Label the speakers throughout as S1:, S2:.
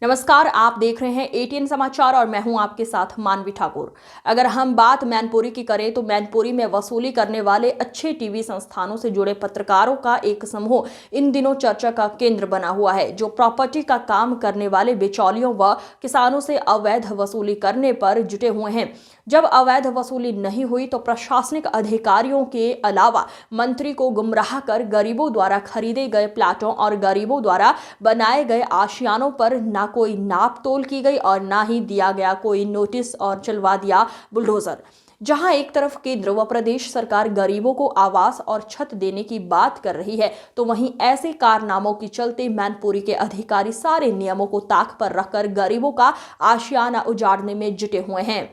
S1: नमस्कार, आप देख रहे हैं एटीएन समाचार और मैं हूं आपके साथ मानवी ठाकुर। अगर हम बात मैनपुरी की करें तो मैनपुरी में वसूली करने वाले अच्छे टीवी संस्थानों से जुड़े पत्रकारों का एक समूह इन दिनों चर्चा का केंद्र बना हुआ है, जो प्रॉपर्टी का काम करने वाले बिचौलियों व किसानों से अवैध वसूली करने पर जुटे हुए हैं। जब अवैध वसूली नहीं हुई तो प्रशासनिक अधिकारियों के अलावा मंत्री को गुमराह कर गरीबों द्वारा खरीदे गए प्लाटों और गरीबों द्वारा बनाए गए आशियानों पर ना कोई नाप तोल की गई और ना ही दिया गया कोई नोटिस और चलवा दिया बुलडोजर। जहां एक तरफ केंद्र व प्रदेश सरकार गरीबों को आवास और छत देने की बात कर रही है, तो वहीं ऐसे कारनामों के चलते मैनपुरी के अधिकारी सारे नियमों को ताक पर रखकर गरीबों का आशियाना उजाड़ने में जुटे हुए हैं।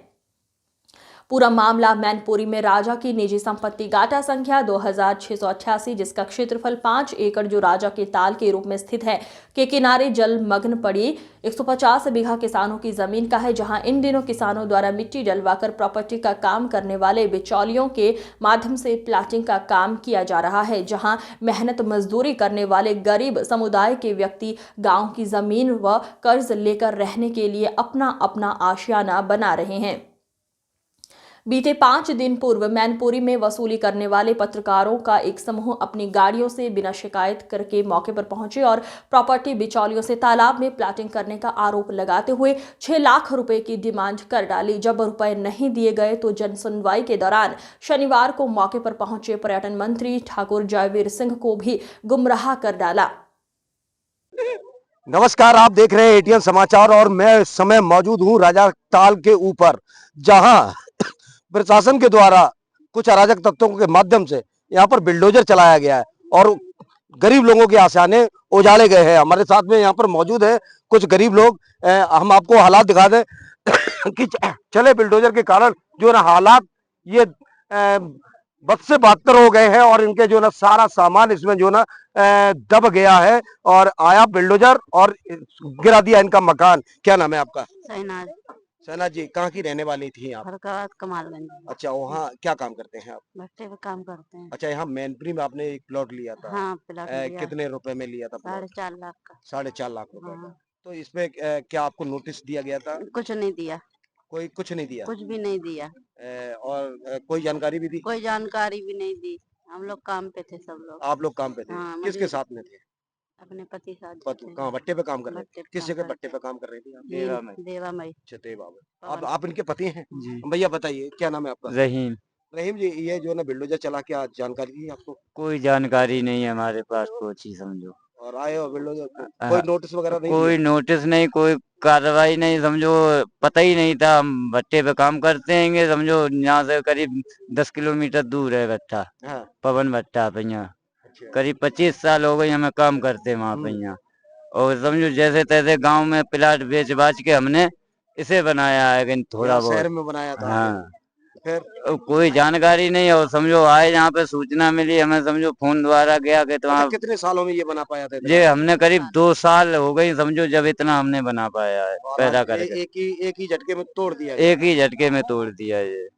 S1: पूरा मामला मैनपुरी में राजा की निजी संपत्ति गाटा संख्या 2688, जिसका क्षेत्रफल 5 एकड़ जो राजा के ताल के रूप में स्थित है, के किनारे जलमग्न पड़ी 150 बीघा किसानों की जमीन का है, जहां इन दिनों किसानों द्वारा मिट्टी डलवाकर प्रॉपर्टी का काम करने वाले बिचौलियों के माध्यम से प्लाटिंग का काम किया जा रहा है, जहां मेहनत मजदूरी करने वाले गरीब समुदाय के व्यक्ति गांव की जमीन व कर्ज लेकर रहने के लिए अपना अपना आशियाना बना रहे हैं। बीते 5 दिन पूर्व मैनपुरी में वसूली करने वाले पत्रकारों का एक समूह अपनी गाड़ियों से बिना शिकायत करके मौके पर पहुंचे और प्रॉपर्टी बिचौलियों से तालाब में प्लाटिंग करने का आरोप लगाते हुए 6 लाख रुपए की डिमांड कर डाली। जब रुपए नहीं दिए गए तो जन सुनवाई के दौरान शनिवार को मौके पर पहुंचे पर्यटन मंत्री ठाकुर जयवीर सिंह को भी गुमराह कर डाला।
S2: नमस्कार, आप देख रहे हैं एटीएन समाचार और मैं इस समय मौजूद हूं राजा ताल के ऊपर, जहां प्रशासन के द्वारा कुछ अराजक तत्वों के माध्यम से यहां पर बिल्डोजर चलाया गया है और गरीब लोगों के आशियाने उजाड़े गए हैं। हमारे साथ में यहां पर मौजूद है कुछ गरीब लोग। हम आपको हालात दिखा दें कि चले बिल्डोजर के कारण जो ना हालात ये बद से बदतर हो गए हैं और इनके जो ना सारा सामान इसमें जो ना दब गया है और आया बिल्डोजर और गिरा दिया इनका मकान। क्या नाम है आपका? सैना जी, कहाँ की रहने वाली थी आप?
S3: फरकात कमालगंज।
S2: अच्छा, वहाँ क्या काम करते हैं आप?
S3: भट्टे पे काम करते हैं।
S2: अच्छा, यहाँ मैनपुरी में आपने एक प्लॉट लिया था?
S3: हाँ, प्लॉट लिया।
S2: कितने रुपए में लिया था प्लॉट?
S3: 4.5 लाख का।
S2: 4.5 लाख रुपए का।
S3: हाँ।
S2: तो इसमें क्या आपको नोटिस दिया गया था?
S3: कुछ नहीं दिया।
S2: कोई कुछ नहीं दिया?
S3: कुछ भी नहीं दिया।
S2: और कोई जानकारी भी दी?
S3: कोई जानकारी भी नहीं दी। हम लोग काम पे थे सब लोग।
S2: आप लोग काम पे थे?
S3: हाँ,
S2: किसके साथ में थे?
S3: अपने पति साथ थे।
S2: कहाँ भट्टे पे काम कर रहे थे?
S3: भट्टे पे
S2: किस
S3: काम
S2: जगह
S3: करते
S2: भट्टे पे काम कर रही थी आप?
S3: देवा में। देवा में।
S2: अच्छा, देवा में। आप इनके पति हैं?
S4: जी।
S2: भैया बताइए, क्या नाम है आपका?
S4: रहीम।
S2: रहीम जी, ये जो ना बिल्डोजर चला, क्या जानकारी थी आपको?
S4: कोई जानकारी नहीं है हमारे पास, कुछ ही समझो।
S2: और आए हो बिल्डोजर कोई नोटिस वगैरह नहीं
S4: कोई
S2: दिया?
S4: नोटिस नहीं, कोई कार्रवाई नहीं, समझो पता ही नहीं था। हम भट्टे पे काम करते हैं, समझो यहाँ से करीब 10 किलोमीटर दूर है भट्टा।
S2: हाँ।
S4: पवन भट्टा पे यहाँ
S2: अच्छा।
S4: करीब 25 साल हो गए हमें काम करते वहाँ पे यहाँ। और समझो जैसे तैसे गांव में प्लाट बेच बाच के हमने इसे बनाया है कि थोड़ा
S2: शहर
S4: बहुत।
S2: में बनाया था?
S4: हाँ,
S2: फिर
S4: कोई जानकारी नहीं। और समझो आए यहाँ पे सूचना मिली हमें, समझो फोन द्वारा गया कि
S2: अच्छा,
S4: तो
S2: कितने सालों में ये बना पाया था?
S4: ये हमने करीब 2 साल हो गई समझो, जब इतना हमने बना पाया है
S2: और
S4: पैदा
S2: आज
S4: करके।
S2: एक ही झटके में तोड़ दिया गया?
S4: एक ही झटके में तोड़ दिया ये।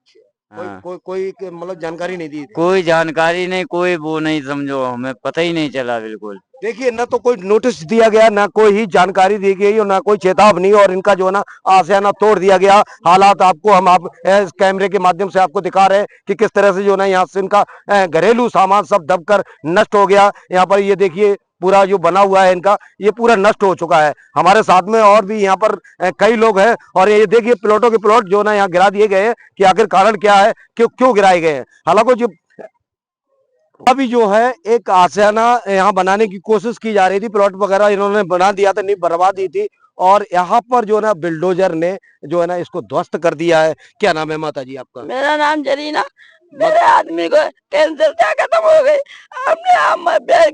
S4: हाँ।
S2: कोई मतलब जानकारी नहीं दी थी?
S4: कोई जानकारी नहीं, कोई वो नहीं, समझो हमें पता ही नहीं चला बिल्कुल।
S2: देखिए, ना तो कोई नोटिस दिया गया, ना कोई ही जानकारी दी गई और ना कोई चेतावनी, और इनका जो है ना आशियाना तोड़ दिया गया। हालात आपको हम आप कैमरे के माध्यम से आपको दिखा रहे हैं कि किस तरह से जो ना यहाँ से इनका घरेलू सामान सब दबकर नष्ट हो गया। यहाँ पर ये देखिए, पूरा जो बना हुआ है इनका, ये पूरा नष्ट हो चुका है। हमारे साथ में और भी यहाँ पर कई लोग हैं और ये देखिए प्लॉटों के प्लॉट जो ना यहाँ गिरा दिए गए हैं कि आखिर कारण क्या है, क्यों गिराए गए हैं। हालांकि जो अभी जो है एक आशियाना यहाँ बनाने की कोशिश की जा रही थी, प्लॉट वगैरह इन्होंने बना दिया था, नहीं बर्बाद दी थी, और यहाँ पर जो है ना बिल्डोजर ने जो है ना इसको ध्वस्त कर दिया है। क्या नाम है माता जी आपका?
S3: मेरा नाम जरीना। मेरे आदमी को कैंसर क्या खत्म हो गई। हमने हम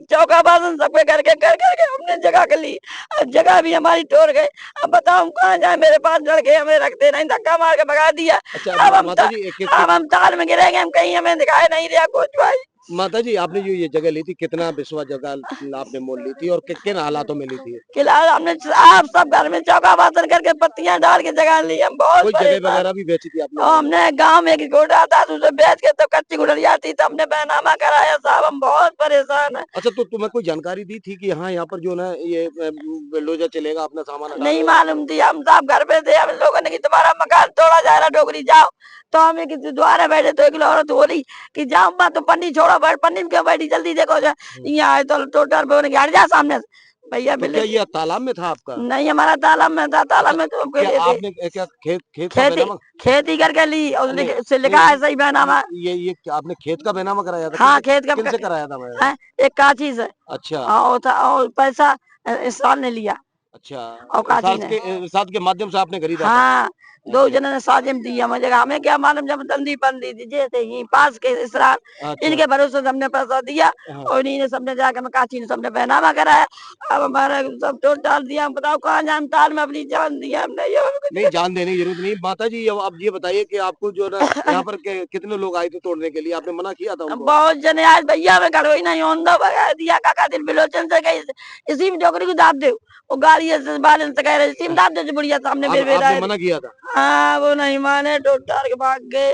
S3: चौका बासन सबके करके कर हमने जगह कर ली। अब जगह भी हमारी तोड़ गई। अब बताओ हम कहाँ जाए? मेरे पास लड़के हमें रखते नहीं, धक्का मार के भगा दिया।
S2: अच्छा,
S3: अब
S2: माता जी
S3: हम ताल में गिरेंगे, हम कहीं हमें दिखाई नहीं दिया कुछ भाई।
S2: माता जी, आपने जो ये जगह ली थी, कितना बिस्वा जगह आपने मोल ली थी और किन हालातों में ली थी?
S3: किला हमने आप सब घर में चौका बासन करके पत्तियां डाल के जगह ली, हम बहुत
S2: कोई जगह
S3: परेशान।
S2: वगैरह भी बेची थी आपने?
S3: और हमने गांव में एक गोटा था, तो उसे बेच के तो कच्ची गुड़रिया थी, तो हमने बैनामा कराया साहब, हम बहुत परेशान है।
S2: अच्छा, तो तुम्हें कोई जानकारी दी थी कि हाँ, यहाँ पर जो ना ये बुलडोजर चलेगा, अपना सामान हटा
S3: नहीं
S2: लो?
S3: मालूम थी, हम साहब घर पे थे, हम लोगों ने कि तुम्हारा मकान तोड़ा जा रहा डोगरी जाओ। तो हमें किसी द्वारा बैठे तो एक औरत बोली कि जाओ बा, तो पन्नी छोड़ो, पन्नी में क्यों बैठी, जल्दी देखो जा यहाँ आए तो टोटर पे हट जा सामने से। भैया
S2: तो
S3: मिले
S2: क्या ये तालाब में था आपका?
S3: नहीं, हमारा तालाब में था, तालाब
S2: अच्छा,
S3: में तो हमको
S2: क्या
S3: ले थे।
S2: आपने क्या खेत का
S3: खेती
S2: बैनामा?
S3: खेती करके ली और
S2: नहीं
S3: उससे लिखा
S2: नहीं,
S3: है सही बैनामा।
S2: ये क्या आपने खेत का बैनामा कराया था?
S3: हाँ,
S2: किनसे
S3: खेत का
S2: किनसे कराया था मैं?
S3: है, एक काची से।
S2: अच्छा
S3: और था, और पैसा इस साल ने लिया
S2: अच्छा,
S3: और काची ने।
S2: इरशाद के माध्यम से आपने खरीदा था?
S3: हाँ, दो
S2: अच्छा
S3: जने ने साजिम दिया मुझे, हमें क्या मालूम, जब दंदी बंदी थी जैसे ही पास के इसरार,
S2: अच्छा।
S3: इनके भरोसे से हमने पैसा दिया
S2: हाँ।
S3: और इन्हीं ने सबने जाकर मैं काची ने सबने बैनामा कराया। अब हमारा सब टोट डाल दिया, हम बताओ कहाँ जान, ताल में अपनी जान दिया हमने, ये
S2: नहीं, जान देने की जरूरत नहीं। माता जी, अब आप ये बताइए कि आपको जो ना यहाँ पर कितने लोग आए थे तोड़ने के लिए? आपने मना किया था उनको?
S3: बहुत जने आज भैया में घर ही नहीं होंदा भगा दिया, काका दिल बिलोचन से गई इसी में डोकरी को दाब दे, वो गाड़ी से बालन से कह रहे इसी में दाब दे, बुढ़िया सामने मेरे बेटा
S2: आपने
S3: है।
S2: मना किया था?
S3: हाँ, वो नहीं माने, टोट डाल के भाग गए।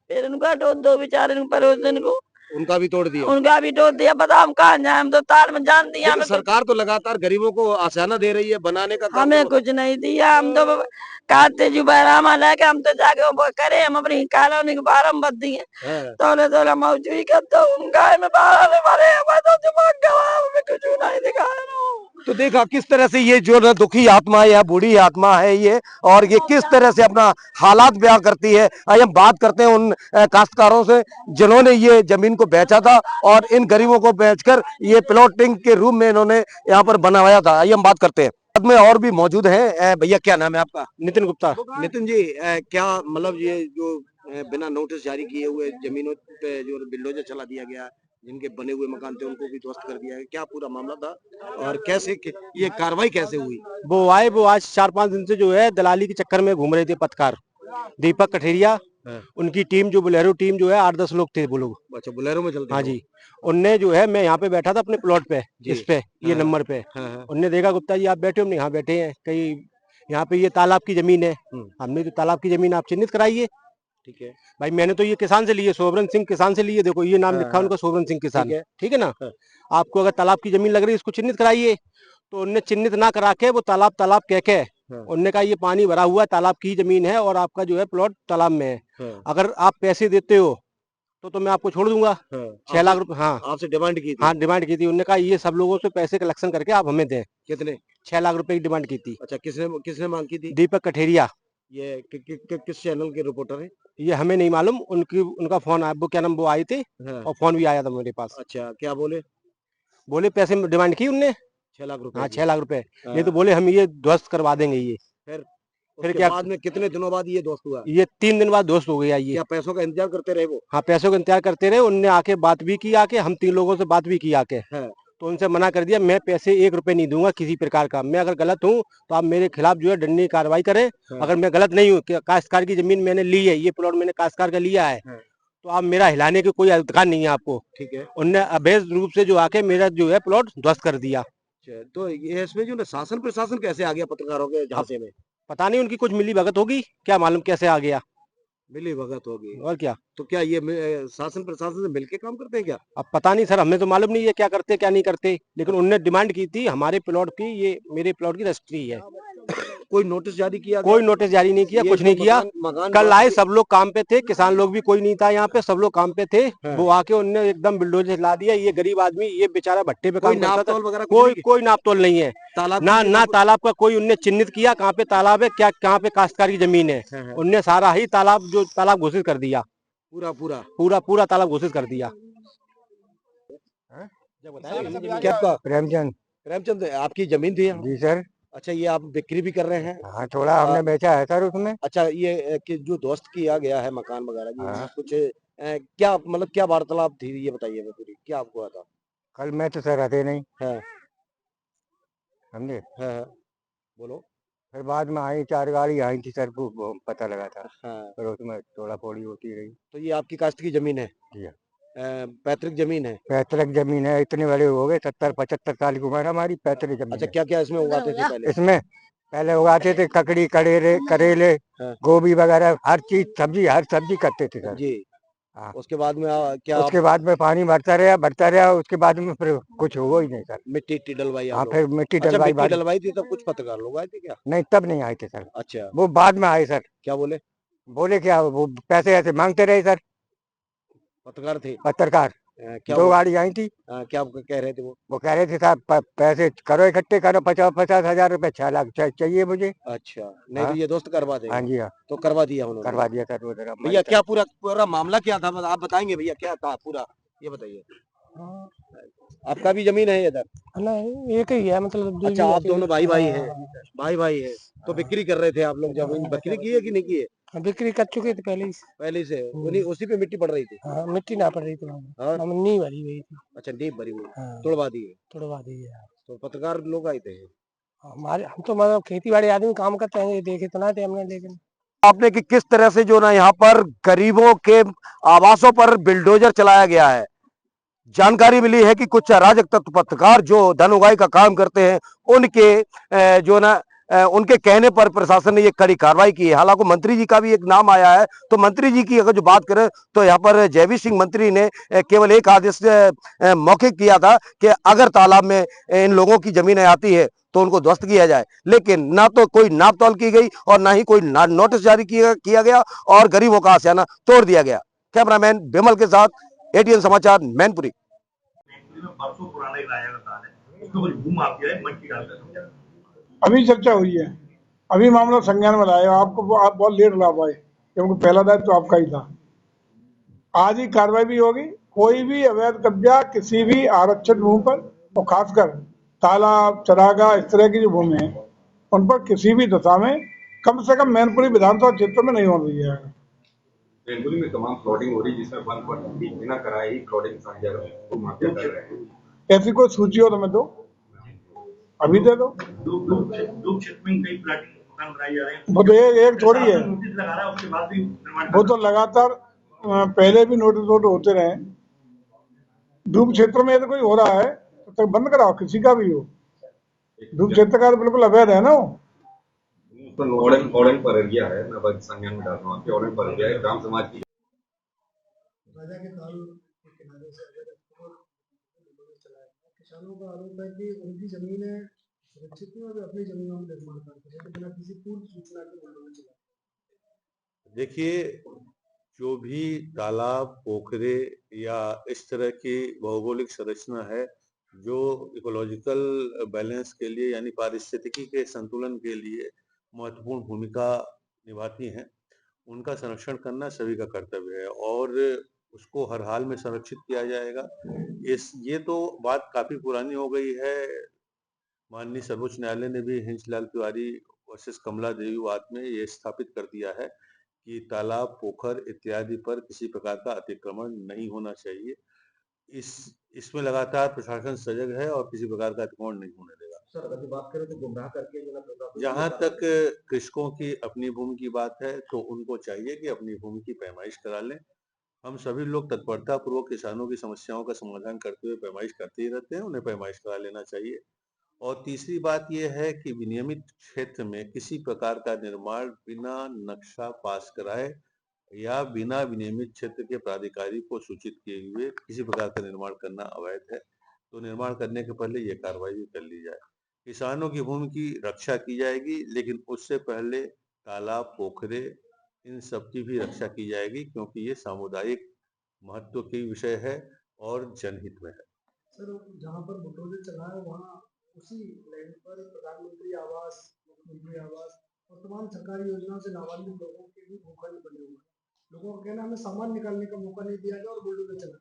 S3: फिर उनका टोट दो बेचारे पड़ोसन को,
S2: उनका भी तोड़ दिया?
S3: उनका भी टोट दिया। बताओ हम कहाँ जाए, हम तो तार में जान दिया
S2: लेकिन
S3: हमें कुछ,
S2: सरकार तो लगातार गरीबों को आसाना दे रही है, बनाने का काम
S3: हमें
S2: तो।
S3: कुछ नहीं दिया। हम तो काटते जो बैरामा लेके हम तो जाके वो करे, हम अपनी कॉलोनी के बाहर में बद दिए,
S2: है।
S3: तोले तोले मौजूद करते उन गाय में बाहर मारे, हमें तो दिमाग गवा, हमें कुछ नहीं दिखाया।
S2: तो देखा किस तरह से ये जो ना दुखी आत्मा है या बूढ़ी आत्मा है ये, और ये किस तरह से अपना हालात बयां करती है। आइए हम बात करते हैं उन काश्तकारों से जिन्होंने ये जमीन को बेचा था और इन गरीबों को बेचकर ये प्लॉटिंग के रूप में इन्होंने यहाँ पर बनवाया था। आइए हम बात करते हैं। साथ में और भी मौजूद हैं। भैया, क्या नाम है आपका?
S5: नितिन गुप्ता।
S2: नितिन जी, क्या मतलब ये जो बिना नोटिस जारी किए हुए जमीनों पे जो बिल्डोजर चला दिया गया, जिनके बने हुए मकान थे उनको भी ध्वस्त कर दिया है, क्या पूरा मामला था और कैसे ये कार्रवाई कैसे हुई?
S5: वो आज 4-5 दिन से जो है दलाली के चक्कर में घूम रहे थे पत्रकार दीपक कठेरिया, उनकी टीम जो बोलेरो टीम जो है 8-10 लोग थे वो लोग।
S2: अच्छा, बोलेरो में चलते
S5: हाँ
S2: हैं वो?
S5: जी, उनने जो है, मैं यहाँ पे बैठा था अपने प्लॉट पे,
S2: जी।
S5: इस पे ये
S2: हाँ।
S5: नंबर पे,
S2: हाँ।
S5: उनने देखा गुप्ता जी आप बैठे हो, हमने यहाँ बैठे हैं, कहीं यहाँ पे ये तालाब की जमीन है, हमने तो तालाब की जमीन आप चिन्हित कराइए।
S2: ठीक है।
S5: भाई मैंने तो ये किसान से लिए, सोबरन सिंह किसान से लिए, देखो ये नाम
S2: हाँ,
S5: लिखा है उनका, सोबरन सिंह किसान,
S2: ठीक है।
S5: ठीक है ना।
S2: हाँ।
S5: आपको अगर तालाब की जमीन लग रही है इसको चिन्हित कराइए, तो उनने चिन्हित ना करा के वो तालाब तालाब कह के उनने कहा ये पानी भरा हुआ है, तालाब की जमीन है और आपका जो है प्लॉट तालाब में है, अगर आप पैसे देते हो तो मैं आपको छोड़ दूंगा। 6 लाख रुपए, हाँ
S2: आपसे डिमांड की थी?
S5: हाँ डिमांड की थी। उन्होंने कहा ये सब लोगों से पैसे कलेक्शन करके आप हमें दें।
S2: कितने?
S5: 6 लाख रुपए की डिमांड की थी।
S2: अच्छा, किसने किसने मांग की थी?
S5: दीपक कठेरिया,
S2: ये किस चैनल के रिपोर्टर है?
S5: ये हमें नहीं मालूम, उनका फोन आया, वो क्या नाम, वो आए थे
S2: हाँ।
S5: और फोन भी आया था मेरे पास।
S2: अच्छा, क्या बोले?
S5: बोले पैसे डिमांड की उनने,
S2: 6 लाख रुपए
S5: हाँ
S2: की?
S5: 6 लाख रुपए।
S2: हाँ।
S5: ये तो बोले हम ये ध्वस्त करवा देंगे ये।
S2: फिर
S5: फिर
S2: उसके
S5: क्या,
S2: बाद में कितने दिनों बाद ये दोस्त हुआ?
S5: ये 3 दिन बाद दोस्त हो गया ये।
S2: क्या पैसों का इंतजार करते रहे वो?
S5: हाँ पैसों का इंतजार करते रहे, उनने आके बात भी की, आके हम 3 लोगों से बात भी की आके,
S2: हाँ।
S5: तो उनसे मना कर दिया, मैं पैसे 1 रुपए नहीं दूंगा किसी प्रकार का, मैं अगर गलत हूँ तो आप मेरे खिलाफ जो है दंडनीय कार्रवाई करें।
S2: हाँ।
S5: अगर मैं गलत नहीं हूँ, काश्तकार की जमीन मैंने ली है, ये प्लॉट मैंने काश्तकार का लिया है,
S2: हाँ।
S5: तो आप मेरा हिलाने की कोई अधिकार नहीं है आपको।
S2: ठीक है।
S5: उनने अवैध रूप से जो आके मेरा जो है प्लॉट ध्वस्त कर दिया।
S2: अच्छा, तो ये इसमें जो ना शासन प्रशासन कैसे आ गया पत्रकारों के झांसे में?
S5: पता नहीं उनकी कुछ मिली भगत होगी, क्या मालूम कैसे आ गया।
S2: मिली भगत होगी।
S5: और क्या,
S2: तो क्या ये शासन प्रशासन से मिलके काम करते हैं क्या?
S5: अब पता नहीं सर, हमें तो मालूम नहीं है क्या करते क्या नहीं करते, लेकिन उनने डिमांड की थी हमारे प्लॉट की, ये मेरे प्लॉट की रजिस्ट्री है।
S2: कोई नोटिस जारी किया?
S5: कोई नोटिस जारी नहीं किया,
S2: ये
S5: कुछ
S2: जो
S5: नहीं किया।
S2: मकान
S5: कल आए सब लोग काम पे थे, किसान लोग भी कोई नहीं था यहाँ पे, सब लोग काम पे थे।
S2: हाँ।
S5: वो आके उनने एकदम बिल्डोजर हिला दिया। ये गरीब आदमी, ये बेचारा भट्टे पे
S2: कोई
S5: काम करता
S2: नाप
S5: था,
S2: तोल वगैरह कुछ नहीं की?
S5: कोई नाप तोल नहीं है,
S2: तालाब
S5: ना तालाब का कोई उनने चिन्हित किया, कहाँ पे तालाब है, क्या कहाँ पे काश्तकार की जमीन है।
S2: हाँ।
S5: उनने सारा ही तालाब घोषित कर दिया, पूरा तालाब घोषित कर दिया।
S2: क्या
S6: प्रेमचंद
S2: प्रेमचंद, आपकी जमीन थी यहाँ?
S6: जी सर।
S2: अच्छा, ये आप बिक्री भी कर रहे हैं?
S6: हाँ थोड़ा हमने बेचा है सर उसमें।
S2: अच्छा, ये कि जो ध्वस्त किया गया है मकान वगैरह की,
S6: हाँ।
S2: कुछ क्या मतलब क्या वार्तालाप थी, ये बताइए मैं पूरी, क्या आपको आता?
S6: कल मैं तो सर रहते नहीं,
S2: है।
S6: समझे।
S2: है। बोलो।
S6: फिर बाद में आई 4 गाड़ी आई थी सर, वो पता लगा था,
S2: हाँ।
S6: फिर उसमें थोड़ा फोड़ी होती रही।
S2: तो ये आपकी काश्त की जमीन है?
S6: जी हाँ।
S2: पैतृक जमीन है।
S6: पैतृक जमीन है, इतने बड़े हो गए, 70-75 साल की उम्र है हमारी, पैतृक जमीन
S2: अच्छा,
S6: है।
S2: क्या क्या इसमें उगाते थे पहले?
S6: इसमें पहले उगाते थे ककड़ी, करेले, करेले,
S2: हाँ।
S6: गोभी वगैरह, हर चीज सब्जी, हर सब्जी करते थे सर।
S2: जी।
S6: हाँ।
S2: उसके बाद में क्या
S6: उसके बाद में पानी भरता रहा, उसके बाद में फिर कुछ हुआ ही नहीं सर।
S2: मिट्टी डलवाई आप
S6: हाँ,
S2: लोग?
S6: फिर मिट्टी
S2: अच्छा,
S6: डलवाई
S2: मिट्टी
S6: बारी।
S2: डलवाई थी तब कुछ पत्रकार लोग आए थे क्या?
S6: नहीं, तब नहीं आए थे सर,
S2: अच्छा,
S6: वो बाद में आए सर।
S2: क्या बोले?
S6: बोले क्या, वो पैसे ऐसे मांगते रहे सर,
S2: पत्रकार थे?
S6: पत्रकार।
S2: क्या
S6: 2
S2: वो
S6: गाड़ी आई थी,
S2: क्या कह रहे थे वो?
S6: वो कह रहे थे साहब पैसे करो, इकट्ठे करो, 50-50 हजार रुपए, 6 लाख चाहिए मुझे।
S2: अच्छा, नहीं तो
S6: हाँ।
S2: ये दोस्त करवा
S6: हाँ
S2: देगा।
S6: जी, हाँ,
S2: तो करवा दिया उन्होंने?
S6: करवा दिया सर। वो जरा
S2: भैया क्या पूरा पूरा मामला क्या था, आप बताएंगे भैया, क्या था पूरा, ये बताइए। आपका भी जमीन है इधर?
S7: नहीं, एक ही है, मतलब
S2: अच्छा, आप दोनों भाई भाई हैं?
S7: हाँ,
S2: भाई है। तो बिक्री कर रहे थे आप लोग, जमीन बिक्री की है कि नहीं की है?
S7: हाँ, बिक्री कर चुके थे पहले ही से।
S2: पहले से उन्हीं उसी पे मिट्टी पड़ रही थी?
S7: हाँ, मिट्टी ना पड़ रही थी वहाँ पे।
S2: हाँ।
S7: हम नींव भरी हुई थी।
S2: अच्छा, नींव भरी हुई,
S7: हाँ,
S2: तोड़वा दी है।
S7: तुड़वा दी है।
S2: तो पत्रकार लोग आए थे?
S7: हमारे हम तो मतलब खेती बाड़ी आदमी काम करते हैं, ये देखे तो ना थे हमने, लेकिन
S2: आपने कि किस तरह से जो ना यहाँ पर गरीबों के आवासों पर बिल्डोजर चलाया गया है। जानकारी मिली है कि कुछ अराजक तत्व पत्रकार जो धन उगाही का काम करते हैं, उनके जो ना उनके कहने पर प्रशासन ने ये कड़ी कार्रवाई की है। हालांकि मंत्री जी का भी एक नाम आया है, तो मंत्री जी की अगर जो बात करें तो यहाँ पर जयवीर सिंह मंत्री ने केवल एक आदेश मौखिक किया था कि अगर तालाब में इन लोगों की जमीनें आती है तो उनको ध्वस्त किया जाए, लेकिन ना तो कोई नाप तौल की गई और ना ही कोई नोटिस जारी किया गया और गरीबों का आशियाना तोड़ दिया गया। कैमरामैन विमल के साथ एटीएन समाचार, मैनपुरी।
S8: बरसों पुराना इलाका का तार है, उसके ऊपर भू माफिया है, मट्टी डालकर।
S9: अभी चर्चा हुई है, अभी मामला संज्ञान में लाया। आपको आप बहुत लेट ला पाए, क्योंकि पहला दायित्व तो आपका ही था। आज ही कार्रवाई भी होगी। कोई भी अवैध कब्जा किसी भी आरक्षित भूमि पर, और खासकर तालाब, चरागाह, इस तरह की जो भूमि है, उन पर किसी भी दशा में, कम से कम मैनपुरी विधानसभा क्षेत्र में नहीं होने दिया जाएगा।
S8: मैनपुरी में तमाम फ्लॉटिंग हो रही है, जिसमें 1.3 बिना कराए ही फ्लॉटिंग सारी जगह को माफिया कर रहे हैं।
S9: ऐसी कोई सूची हो तो मैं दो, अभी दे दो।
S8: दो क्षेत्र में कई प्लाटिंग मकान बनाए जा रहे हैं।
S9: वो तो एक थोड़ी है,
S8: नोटिस लगा रहा है, उसके बाद भी निर्माण
S9: वो तो लगातार पहले भी नोटिस होते रहे। धूप क्षेत्र में यदि कोई हो रहा है तो बंद कराओ, किसी का भी हो। धूप क्षेत्र का बिल्कुल अवैध है ना वो।
S8: ऑर्डन पर गया है, मैं बस संज्ञान में डाल रहा हूँ, ऑर्डन पर गया है, ग्राम समाज की
S7: किसानों का आरोप है कि उनकी जमीनें सुरक्षित नहीं और अपनी जमीनों में निर्माण करते हैं बिना किसी पूर्व सूचना के उन्होंने चला।
S10: देखिए, जो भी तालाब, पोखरे या इस तरह की भौगोलिक संरचना है जो इकोलॉजिकल बैलेंस के लिए यानी पारिस्थितिकी के संतुलन के लिए महत्वपूर्ण भूमिका निभाती हैं, उनका संरक्षण करना सभी का कर्तव्य है और उसको हर हाल में संरक्षित किया जाएगा। ये तो बात काफी पुरानी हो गई है। माननीय सर्वोच्च न्यायालय ने भी हिंसलाल तिवारी वर्सेस कमला देवी वाद में ये स्थापित कर दिया है कि तालाब, पोखर इत्यादि पर किसी प्रकार का अतिक्रमण नहीं होना चाहिए। इसमें लगातार प्रशासन सजग है और किसी प्रकार का अतिक्रमण नहीं होने देगा।
S8: सर, अगर बात करें तो गुमराह करके
S10: जहाँ तक कृषकों की अपनी भूमि की बात है तो उनको चाहिए कि अपनी भूमि की पैमाइश करा लें। हम सभी लोग तत्परता पूर्वक किसानों की समस्याओं का समाधान करते हुए पैमाइश करते ही रहते हैं, उन्हें पैमाइश करा लेना चाहिए। और तीसरी बात यह है कि विनियमित क्षेत्र में किसी प्रकार का निर्माण बिना नक्शा पास कराए या बिना विनियमित क्षेत्र के प्राधिकारी को सूचित किए हुए किसी प्रकार का निर्माण करना अवैध है। तो निर्माण करने के पहले ये कार्रवाई भी कर ली जाए। किसानों की भूमि की रक्षा की जाएगी, लेकिन उससे पहले तालाब, पोखरे इन सब की भी रक्षा की जाएगी, क्योंकि ये सामुदायिक महत्व की विषय है और जनहित में है।
S7: सर, जहाँ पर बुलडोजर चला है वहाँ उसी लैंड पर प्रधानमंत्री आवास, मुख्यमंत्री आवास और तमाम सरकारी योजनाओं से लाभान्वित लोगों के भी भूखा नहीं बने हुए। लोगों का कहना है हमें सामान निकालने का मौका नहीं दिया गया और बुलडोजर चला।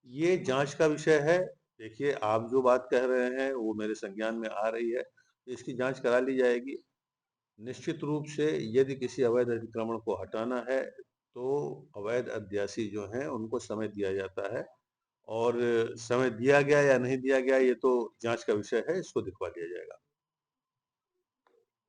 S10: ये जांच का विषय है। देखिए, आप जो बात कह रहे हैं वो मेरे संज्ञान में आ रही है, इसकी जांच करा ली जाएगी। निश्चित रूप से यदि किसी अवैध अतिक्रमण को हटाना है तो अवैध अध्यासी जो हैं उनको समय दिया जाता है और समय दिया गया या नहीं दिया गया ये तो जांच का विषय है, इसको दिखवा दिया जाएगा।